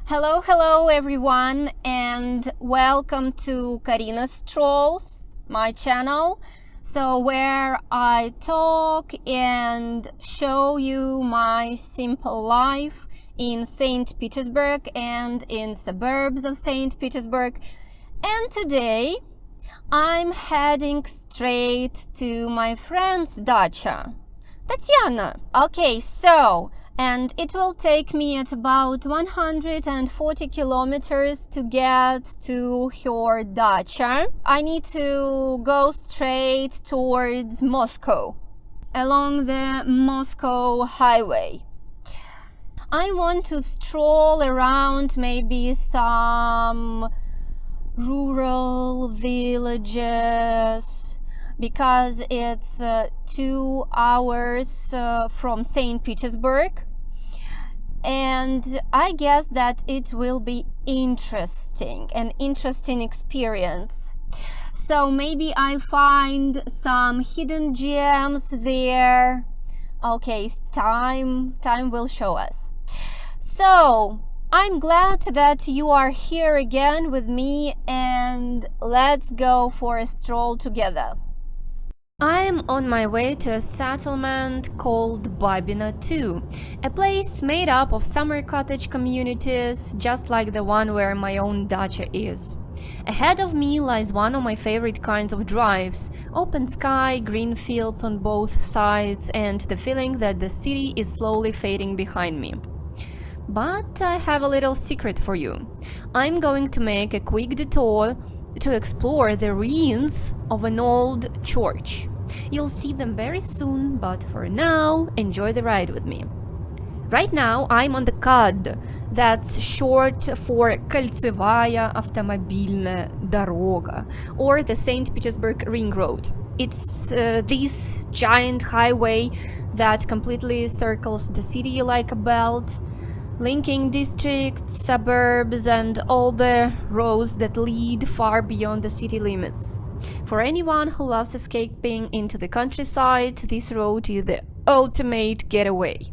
Hello everyone, and welcome to Karina's Strolls, my channel. So where I talk and show you my simple life in St. Petersburg and in suburbs of St. Petersburg. And today I'm heading straight to my friend's dacha, Tatiana. Okay, and it will take me at about 140 kilometers to get to her dacha. I need to go straight towards Moscow along the Moscow highway. I want to stroll around maybe some rural villages because it's 2 hours from St. Petersburg, and I guess that it will be an interesting experience. So maybe I find some hidden gems there. Okay, time will show us. So I'm glad that you are here again with me, and let's go for a stroll together. I'm on my way to a settlement called Babina 2, a place made up of summer cottage communities just like the one where my own dacha is. Ahead of me lies one of my favorite kinds of drives: open sky, green fields on both sides, and the feeling that the city is slowly fading behind me. But I have a little secret for you. I'm going to make a quick detour to explore the ruins of an old church. You'll see them very soon, but for now, enjoy the ride with me. Right now, I'm on the KAD, that's short for Кольцевая автомобильная дорога, or the St. Petersburg Ring Road. It's this giant highway that completely circles the city like a belt, linking districts, suburbs, and all the roads that lead far beyond the city limits. For anyone who loves escaping into the countryside, this road is the ultimate getaway.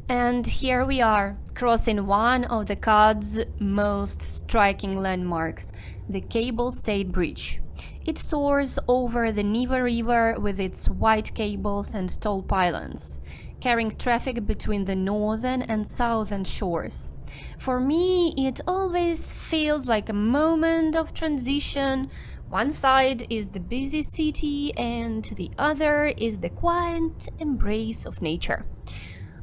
And here we are, crossing one of the KAD's most striking landmarks, the Cable State Bridge. It soars over the Neva River with its white cables and tall pylons, carrying traffic between the northern and southern shores. For me, it always feels like a moment of transition. One side is the busy city and the other is the quiet embrace of nature.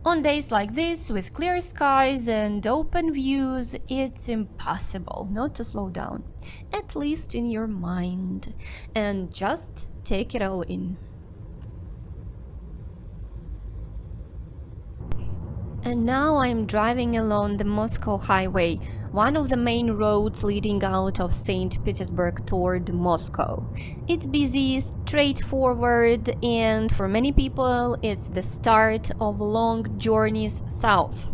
On days like this, with clear skies and open views, it's impossible not to slow down, at least in your mind, and just take it all in. And now I'm driving along the Moscow highway, one of the main roads leading out of St. Petersburg toward Moscow. It's busy, straightforward, and for many people it's the start of long journeys south.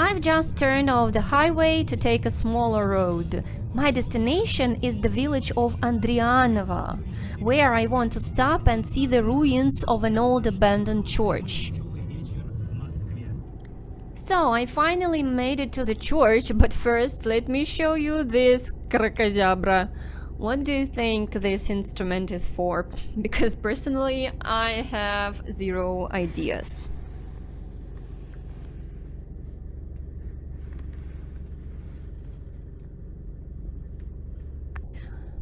I've just turned off the highway to take a smaller road. My destination is the village of Andrianovo, where I want to stop and see the ruins of an old abandoned church. So I finally made it to the church, but first let me show you this кракозябра. What do you think this instrument is for? Because personally I have zero ideas.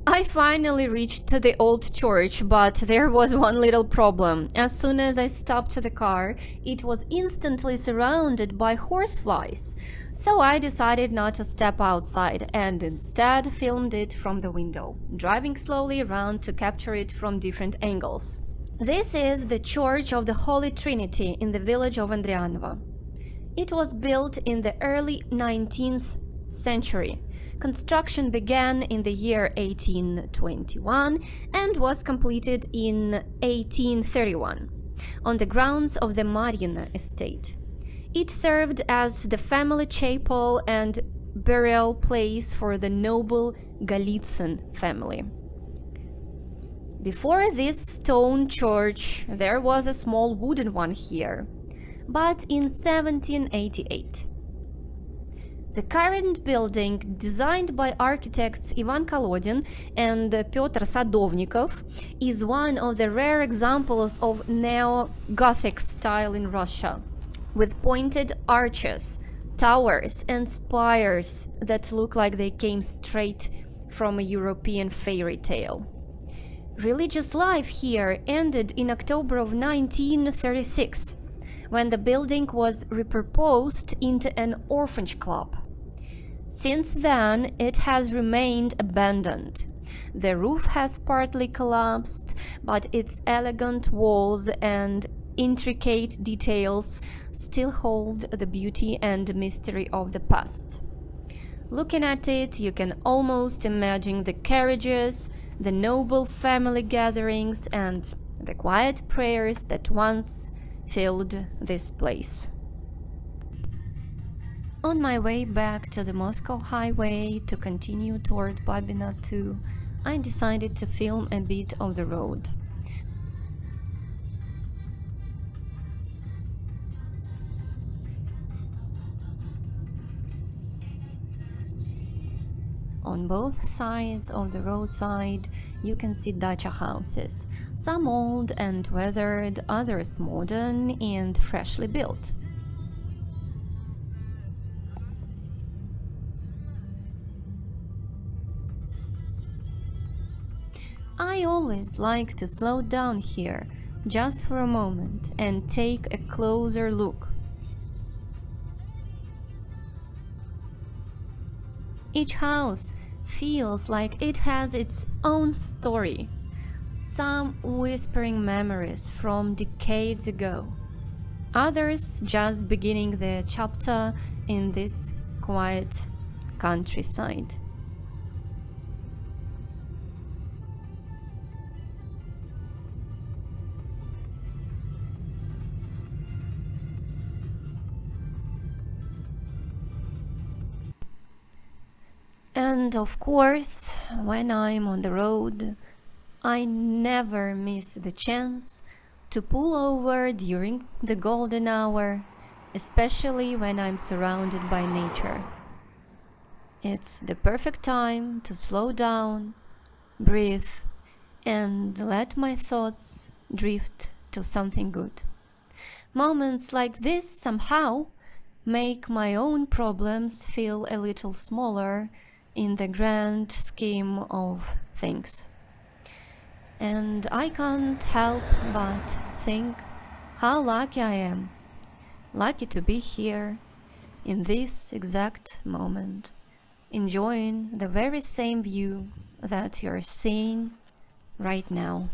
I finally reached the old church, but there was one little problem. As soon as I stopped the car, it was instantly surrounded by horseflies. So I decided not to step outside and instead filmed it from the window, driving slowly around to capture it from different angles. This is the Church of the Holy Trinity in the village of Andrianovo. It was built in the early 19th century. Construction began in the year 1821 and was completed in 1831 on the grounds of the Marina estate. It served as the family chapel and burial place for the noble Golitsyn family. Before this stone church, there was a small wooden one here, but in 1788. The current building, designed by architects Ivan Kolodin and Pyotr Sadovnikov, is one of the rare examples of neo-Gothic style in Russia, with pointed arches, towers, and spires that look like they came straight from a European fairy tale. Religious life here ended in October of 1936, when the building was repurposed into an orphanage club. Since then, it has remained abandoned. The roof has partly collapsed, but its elegant walls and intricate details still hold the beauty and mystery of the past. Looking at it, you can almost imagine the carriages, the noble family gatherings, and the quiet prayers that once filled this place. On my way back to the Moscow highway to continue toward Babina 2, I decided to film a bit of the road. On both sides of the roadside, you can see dacha houses, some old and weathered, others modern and freshly built. I always like to slow down here, just for a moment, and take a closer look. Each house feels like it has its own story, some whispering memories from decades ago, others just beginning their chapter in this quiet countryside. And of course, when I'm on the road, I never miss the chance to pull over during the golden hour, especially when I'm surrounded by nature. It's the perfect time to slow down, breathe, and let my thoughts drift to something good. Moments like this somehow make my own problems feel a little smaller in the grand scheme of things. And I can't help but think how lucky I am. Lucky to be here in this exact moment, enjoying the very same view that you're seeing right now.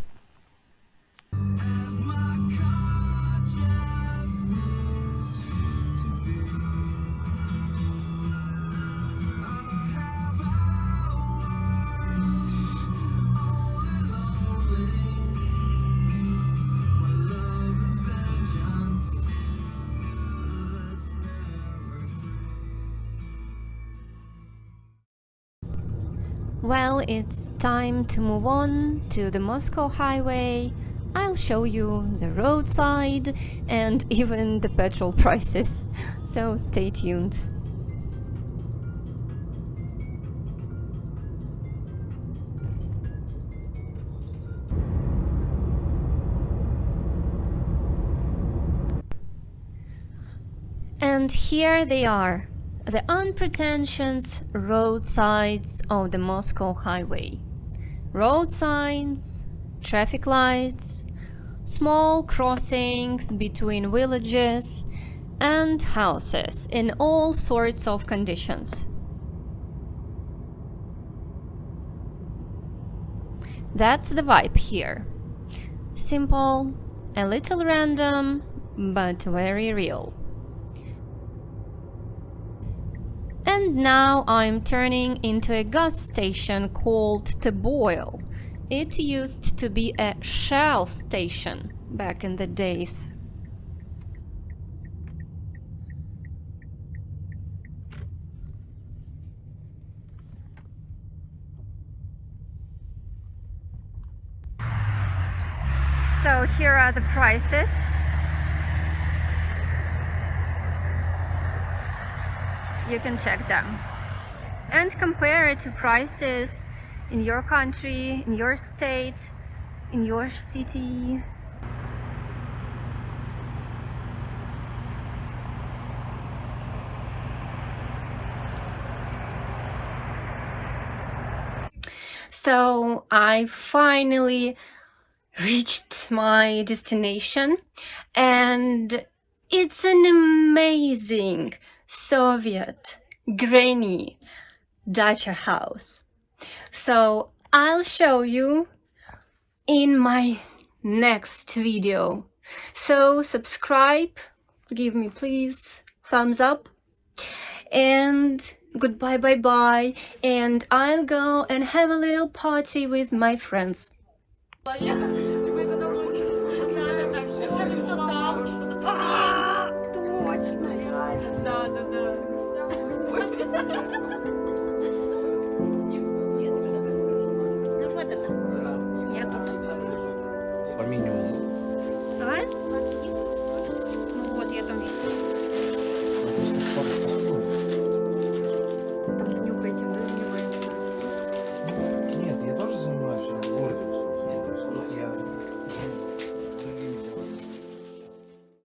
Well, it's time to move on to the Moscow highway. I'll show you the roadside and even the petrol prices, so stay tuned. And here they are, the unpretentious roadsides of the Moscow highway. Road signs, traffic lights, small crossings between villages, and houses in all sorts of conditions. That's the vibe here. Simple, a little random, but very real. And now I'm turning into a gas station called Teboil. It used to be a Shell station back in the days. So here are the prices. You can check them and compare it to prices in your country, in your state, in your city. So I finally reached my destination, and it's an amazing Soviet granny dacha house. So I'll show you in my next video. So subscribe, give me please thumbs up, and goodbye, bye bye, and I'll go and have a little party with my friends. Точно, реально. Да.